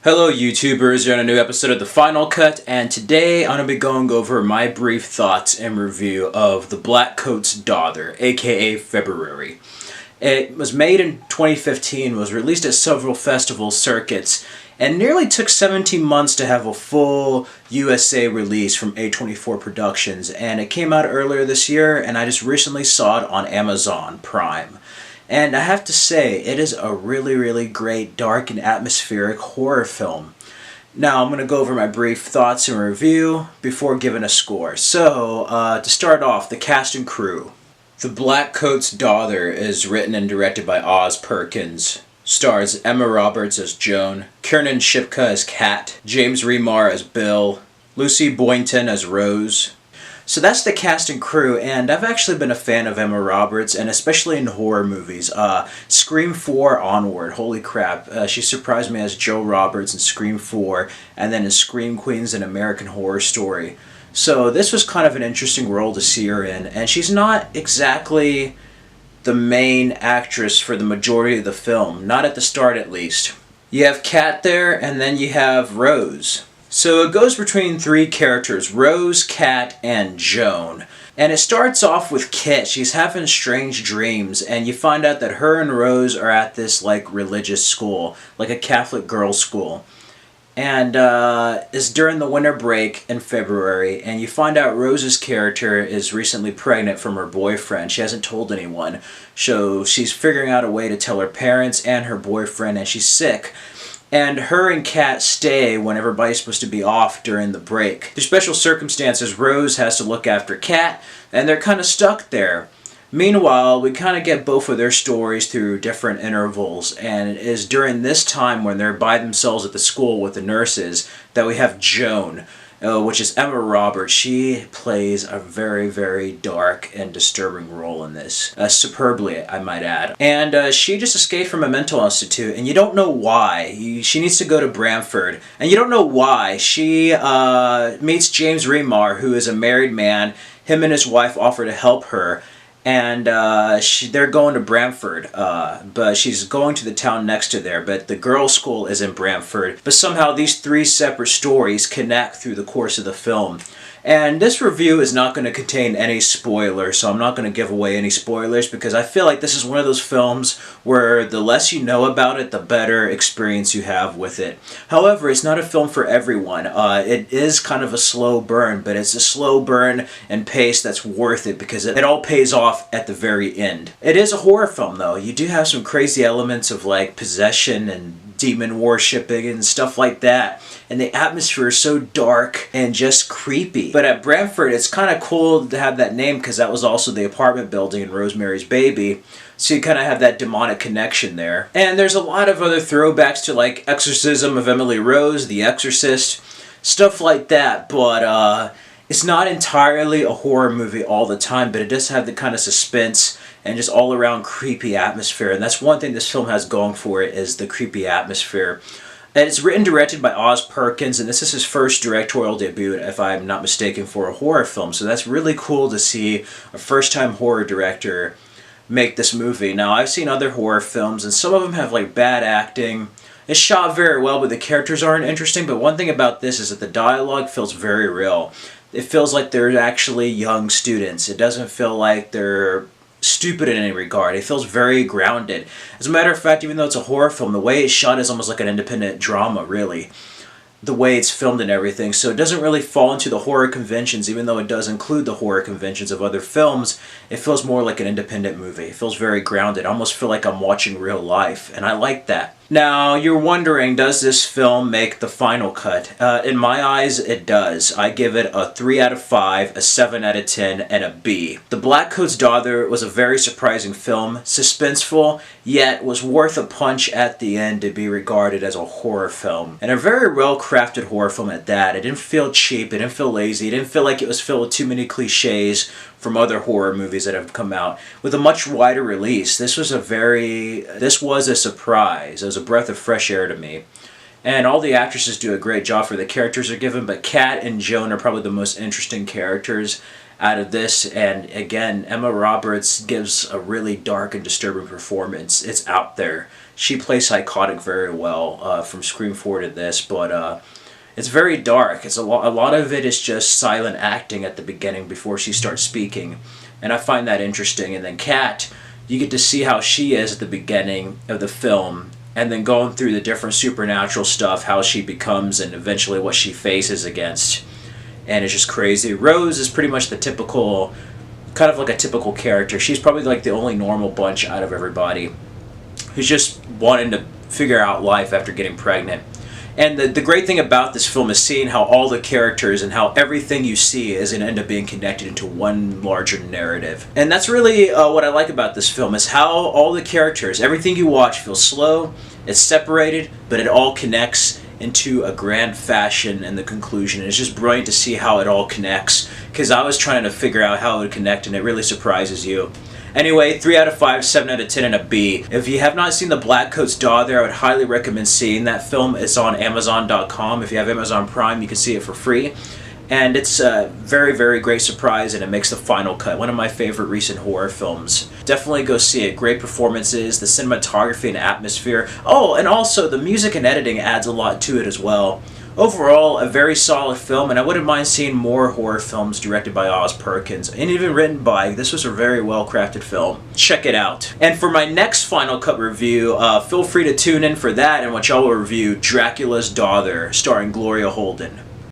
Hello YouTubers, you're on a new episode of The Final Cut, and today I'm going to be going over my brief thoughts and review of The Blackcoat's Daughter, aka February. It was made in 2015, was released at several festival circuits, and nearly took 17 months to have a full USA release from A24 Productions, and it came out earlier this year, and I just recently saw it on Amazon Prime. And I have to say, it is a really great, dark and atmospheric horror film. Now, I'm going to go over my brief thoughts and review before giving a score. So, to start off, the cast and crew. The Blackcoat's Daughter is written and directed by Oz Perkins. Stars Emma Roberts as Joan, Kiernan Shipka as Kat, James Remar as Bill, Lucy Boynton as Rose. So that's the cast and crew, and I've actually been a fan of Emma Roberts, and especially in horror movies. Scream 4 onward, holy crap. She surprised me as Joe Roberts in Scream 4, and then in Scream Queens and American Horror Story. So this was kind of an interesting role to see her in, and she's not exactly the main actress for the majority of the film, not at the start at least. You have Kat there, and then you have Rose. So it goes between three characters, Rose, Kat, and Joan. And it starts off with Kit. She's having strange dreams, and you find out that her and Rose are at this religious school, like a Catholic girls' school. And it's during the winter break in February, and you find out Rose's character is recently pregnant from her boyfriend. She hasn't told anyone. So she's figuring out a way to tell her parents and her boyfriend, and she's sick. And her and Kat stay when everybody's supposed to be off during the break. Through special circumstances, Rose has to look after Kat, and they're kind of stuck there. Meanwhile, we kind of get both of their stories through different intervals, and it is during this time when they're by themselves at the school with the nurses that we have Joan, which is Emma Roberts. She plays a very dark and disturbing role in this. Superbly, I might add. And she just escaped from a mental institute, and you don't know why. She needs to go to Bramford, and you don't know why. She meets James Remar, who is a married man. Him and his wife offer to help her, and they're going to Bramford, but she's going to the town next to there, but the girls' school is in Bramford. But somehow these three separate stories connect through the course of the film. And this review is not going to contain any spoilers, so I'm not going to give away any spoilers, because I feel like this is one of those films where the less you know about it, the better experience you have with it. However, it's not a film for everyone. It is kind of a slow burn, but it's a slow burn and pace that's worth it, because it all pays off at the very end. It is a horror film, though. You do have some crazy elements of possession and demon worshipping and stuff like that, and the atmosphere is so dark and just creepy. But at Bramford, it's kind of cool to have that name, because that was also the apartment building in Rosemary's Baby, so you kind of have that demonic connection there. And there's a lot of other throwbacks to Exorcism of Emily Rose, The Exorcist, stuff like that, but it's not entirely a horror movie all the time, but it does have the kind of suspense and just all-around creepy atmosphere. And that's one thing this film has going for it, is the creepy atmosphere. And it's written and directed by Oz Perkins, and this is his first directorial debut, if I'm not mistaken, for a horror film. So that's really cool to see a first-time horror director make this movie. Now, I've seen other horror films, and some of them have bad acting. It's shot very well, but the characters aren't interesting. But one thing about this is that the dialogue feels very real. It feels like they're actually young students. It doesn't feel like they're stupid in any regard. It feels very grounded. As a matter of fact, even though it's a horror film, the way it's shot is almost like an independent drama, really. The way it's filmed and everything. So it doesn't really fall into the horror conventions, even though it does include the horror conventions of other films. It feels more like an independent movie. It feels very grounded. I almost feel like I'm watching real life, and I like that. Now, you're wondering, does this film make the final cut? In my eyes, it does. I give it a 3 out of 5, a 7 out of 10, and a B. The Blackcoat's Daughter was a very surprising film, suspenseful, yet was worth a punch at the end to be regarded as a horror film. And a very well-crafted horror film at that. It didn't feel cheap, it didn't feel lazy, it didn't feel like it was filled with too many cliches from other horror movies that have come out. With a much wider release, this was a surprise. It was a breath of fresh air to me. And all the actresses do a great job for the characters they're given, but Kat and Joan are probably the most interesting characters out of this. And again, Emma Roberts gives a really dark and disturbing performance. It's out there. She plays psychotic very well from Scream 4 to this, but it's very dark. A lot of it is just silent acting at the beginning before she starts speaking, and I find that interesting. And then Kat, you get to see how she is at the beginning of the film, and then going through the different supernatural stuff, how she becomes, and eventually what she faces against. And it's just crazy. Rose is pretty much the typical, kind of like a typical character. She's probably like the only normal bunch out of everybody, who's just wanting to figure out life after getting pregnant. And the great thing about this film is seeing how all the characters and how everything you see is going to end up being connected into one larger narrative. And that's really what I like about this film, is how all the characters, everything you watch feels slow, it's separated, but it all connects into a grand fashion in the conclusion. It's just brilliant to see how it all connects, because I was trying to figure out how it would connect, and it really surprises you. Anyway, 3 out of 5, 7 out of 10, and a B. If you have not seen The Blackcoat's Daughter, I would highly recommend seeing that film. It's on Amazon.com. If you have Amazon Prime, you can see it for free. And it's a very, very great surprise, and it makes the final cut. One of my favorite recent horror films. Definitely go see it. Great performances, the cinematography and atmosphere. Oh, and also the music and editing adds a lot to it as well. Overall, a very solid film, and I wouldn't mind seeing more horror films directed by Oz Perkins, and even written by. This was a very well-crafted film. Check it out. And for my next Final Cut review, feel free to tune in for that, in which I will review Dracula's Daughter, starring Gloria Holden.